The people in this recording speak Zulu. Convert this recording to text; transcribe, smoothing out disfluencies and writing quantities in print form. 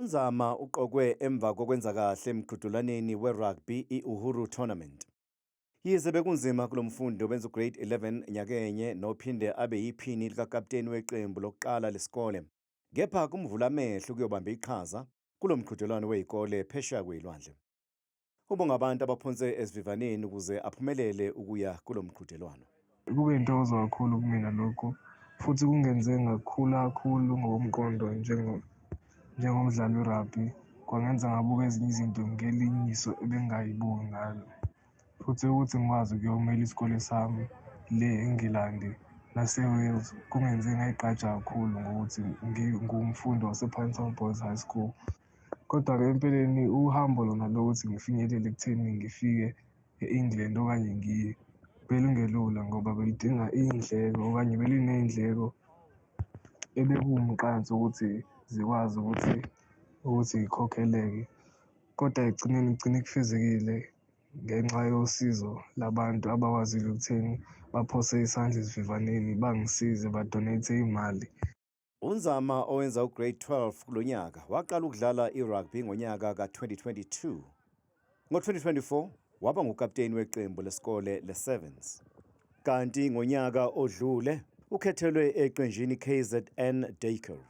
UNzama uqokwe emva kokwenza kahle emqhudelaneni we-rugby i-Uhuru Tournament. Yize bekunzima kulo mfundi obenza ugrade 11 nyakenye nophinde abe yiphini likakapteni weqembu lokuqala lesikole, kepha kumvula amehlo ukuyobamba iqhaza kulo mqhudelwano wezikole phesheya kwezilwandle. Ubonga abantu abaphonse esivivaneni ukuze aphumelele ukuya kulo mqhudelwano. Kube intokozo kakhulu kumina lokho, futhi kungenze ngakhula kakhulu ngokomqondo njengomdlali we-rugby. Kwangenza ngabuka ezinye izinto ngelinye iso ebengayibuki ngalo. Futhi ukuthi ngikwazi ukuyomela isikole sami le eNgilandi nase-Wales kungenze ngayigqaja kakhulu ngokuthi ngumfundi wase-Pinetown Boys High School. Kodwa-ke empeleni uhambo lona lokuthi ngifinyelele ekutheni ngifike e-England okanye ngiye belungelula ngoba belidinga iy'ndleko okanye beliney'ndleko ebekuwumqansa ukuthi zikwazi ukuthi yikhokheleke. Kodwa ekugcineni kugcine kufezekile ngenxa yosizo labantu abakwazile ukutheni baphose isandla esivivaneni bangisize badoneyithe imali. UNzama owenza ugrade 12 kulo nyaka waqala ukudlala i-rugby ngonyaka ka-2022. Ngo-2024 waba ngukapteni weqembu lesikole le-Sevens. Kanti ngonyaka odlule ukhethelwe eqenjini KZN Dacre.